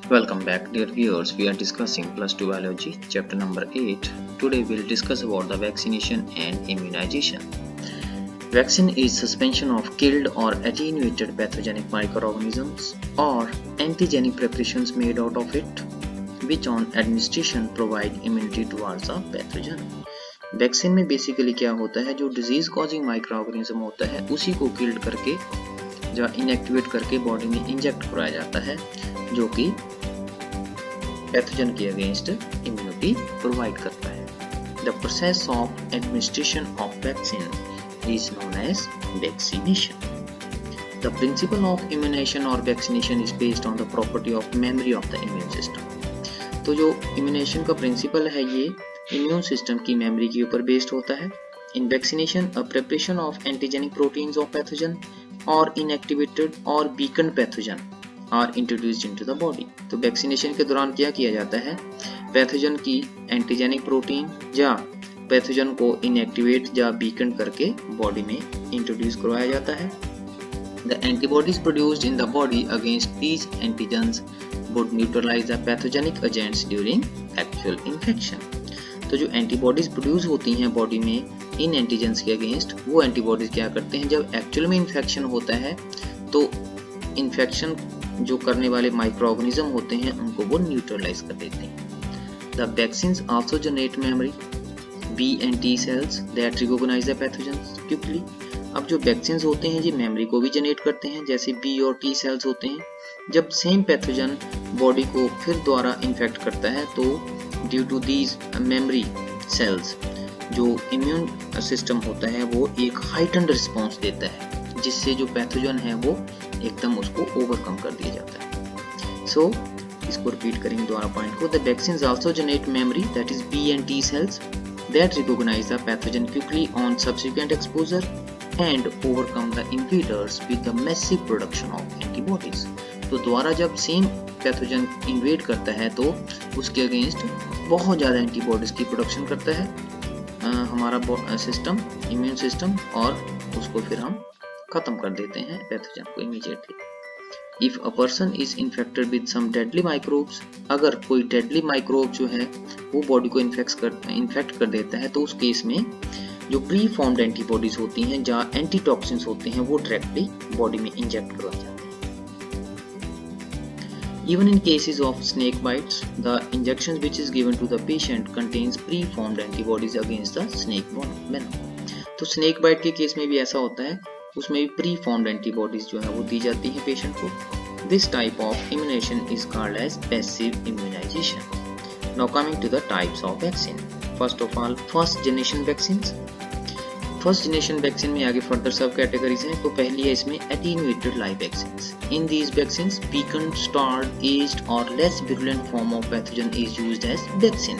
Welcome back, dear viewers. We are discussing plus 2 biology, chapter number 8. Today we'll discuss about the vaccination and immunization. Vaccine is suspension of killed or attenuated pathogenic microorganisms or antigenic preparations made out of it, which on administration provide immunity towards a pathogen. Vaccine में basically क्या होता है, जो disease causing microorganism होता है उसी को killed करके या इनएक्टिवेट करके बॉडी में इंजेक्ट कराया जाता है, जो कि पैथोजन के अगेंस्ट इम्यूनिटी प्रोवाइड करता है। The process of administration of vaccine is known as vaccination. The principle of immunisation और vaccination is based on the property of memory of the immune system. तो जो इम्यूनेशन का principal है ये immune system की memory के ऊपर based होता है। In vaccination a preparation of antigenic proteins of pathogen और इनएक्टिवेटेड और बीकन pathogen are introduced into the body. तो वैक्सीनेशन के दौरान क्या किया जाता है, पैथोजन की एंटीजेनिक प्रोटीन या पैथोजन को इनएक्टिवेट या बीकन करके बॉडी में इंट्रोड्यूस करवाया जाता है। The antibodies produced in the body against these antigens would neutralize the pathogenic agents during actual infection. तो जो एंटीबॉडीज प्रोड्यूस होती हैं बॉडी में इन एंटीजेंस के अगेंस्ट, वो एंटीबॉडीज क्या करते हैं, जब एक्चुअल में इन्फेक्शन होता है तो इन्फेक्शन जो करने वाले माइक्रोऑर्गेनिज्म होते हैं उनको वो न्यूट्रलाइज कर देते हैं। The vaccines also generate memory B and T cells that recognize the pathogens quickly. अब जो वैक्सीन्स होते हैं ये मेमोरी को भी जनरेट करते हैं, जैसे बी और टी सेल्स होते हैं। जब सेम पैथोजन बॉडी को फिर दोबारा इन्फेक्ट करता है तो due to these memory cells जो इम्यून सिस्टम होता है वो एक हाइटेंड रिस्पॉन्स देता है, जिससे जो पैथोजन है वो एकदम उसको ओवरकम कर दिया जाता है। सो इसको रिपीट करेंगे दोबारा पॉइंट को। The vaccines also generate memory that is B and T cells that recognize the pathogen quickly on subsequent exposure and overcome the invaders with the massive production of antibodies. तो दोबारा जब same pathogen invade करता है तो उसके against बहुत ज़्यादा antibodies की प्रोडक्शन करता है हमारा सिस्टम, इम्यून सिस्टम, और उसको फिर हम खत्म कर देते हैं पैथोजन को immediately. If a person is infected with some deadly microbes, अगर कोई डेडली माइक्रोब जो है वो बॉडी को इन्फेक्ट कर देता है तो उस केस में जो प्री फॉर्म्ड एंटीबॉडीज होती हैं या एंटीटॉक्सिन्स होते हैं वो डायरेक्टली बॉडी में इंजेक्ट करवाए जाते हैं। Even in cases of snake bites, the injections which is given to the patient contains pre-formed antibodies against the snake venom. तो snake bite के केस में भी ऐसा होता है, उसमें भी pre-formed antibodies जो है वो दी जाती है पेशेंट को। This type of immunization is called as passive immunization. Now coming to the types of vaccine. First of all, first generation vaccines. First generation vaccine में आगे फर्दर सब कैटेगरीज हैं। तो पहली है इसमें attenuated live vaccines. In these vaccines बीकन, starved, aged और less virulent form of pathogen is used as vaccine.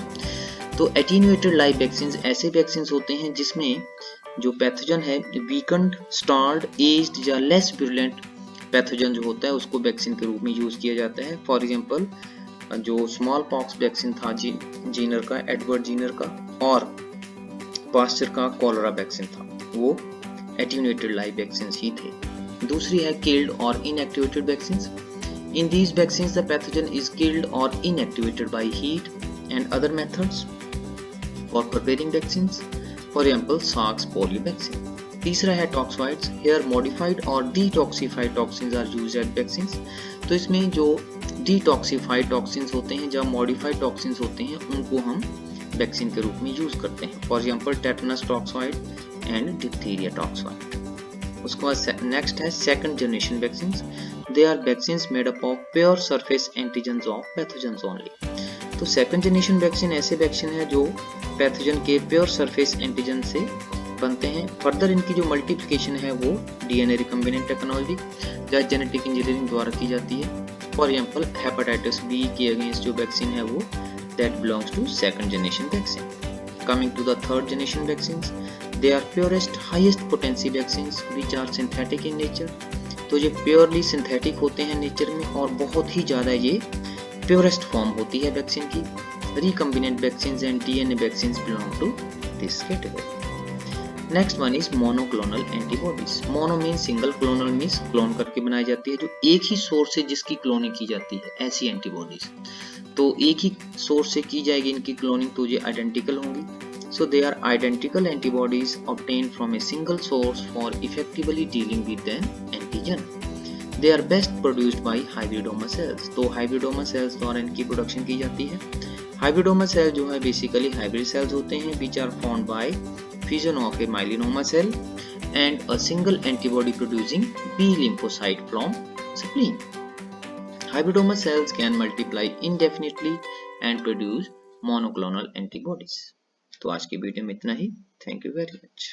तो एटीन्यूएटेड लाइव वैक्सीन्स ऐसे वैक्सीन्स होते हैं जिसमें जो पैथोजन है वीकन्ड, स्टार्ड, एज्ड या लेस विरुलेंट पैथोजन जो होता है उसको वैक्सीन के रूप में यूज किया जाता है। फॉर एग्जाम्पल जो स्मॉल पॉक्स वैक्सीन था जीनर का, एडवर्ड जीनर का, और पास्चर का कॉलरा वैक्सीन था, वो एटीन्यूएटेड लाइव वैक्सीन ही थे। दूसरी है किल्ड और inactivated vaccines. In these vaccines the pathogen is killed और inactivated by heat and other methods for preparing vaccines, for example सार्स पोलियो वैक्सीन। तीसरा है टॉक्सोइड्स। हियर मॉडिफाइड और detoxified toxins are used as vaccines. तो इसमें जो detoxified toxins होते हैं या मॉडिफाइड टॉक्सिन्स होते हैं उनको हम वैक्सीन के रूप में यूज करते हैं। For example tetanus toxoid and diphtheria toxoid. उसके बाद नेक्स्ट है second generation vaccines. They are vaccines made up of pure surface antigens of pathogens only. तो सेकंड जनरेशन वैक्सीन ऐसे वैक्सीन है जो पैथोजन के प्योर सरफेस एंटीजन से बनते हैं। फर्दर इनकी जो मल्टीप्लिकेशन है वो डीएनए रिकम्बिनेंट टेक्नोलॉजी या जेनेटिक इंजीनियरिंग द्वारा की जाती है। फॉर एग्जाम्पल हेपेटाइटिस बी के अगेंस्ट जो वैक्सीन है वो that belongs to second generation vaccine. Coming to the third generation vaccines, they are purest, highest potency vaccines which are synthetic in nature. तो ये प्योरली सिंथेटिक होते हैं nature में और बहुत ही ज़्यादा ये प्योरेस्ट फॉर्म होती है वैक्सीन की। Recombinant vaccines and DNA vaccines belong to this category. Next one is monoclonal antibodies. Mono mean single, clonal means clone करके बनाई जाती है, जो एक ही सोर्स से जिसकी क्लोनिंग की जाती है, ऐसी एंटीबॉडीज। तो एक ही सोर्स से की जाएगी इनकी क्लोनिंग तो ये आइडेंटिकल होंगी। So they are identical antibodies obtained from a single source for effectively dealing with an antigen. They are best produced by hybridoma cells. तो हाइब्रिडोमा सेल्स द्वारा इनकी प्रोडक्शन की जाती है। हाइब्रिडोमा सेल जो है बेसिकली हाइब्रिड सेल्स होते हैं which are formed by fission of a melanoma cell and a single antibody producing B lymphocyte from spleen. Hybridoma cells can multiply indefinitely and produce monoclonal antibodies. तो आज की video में इतना ही। Thank you very much.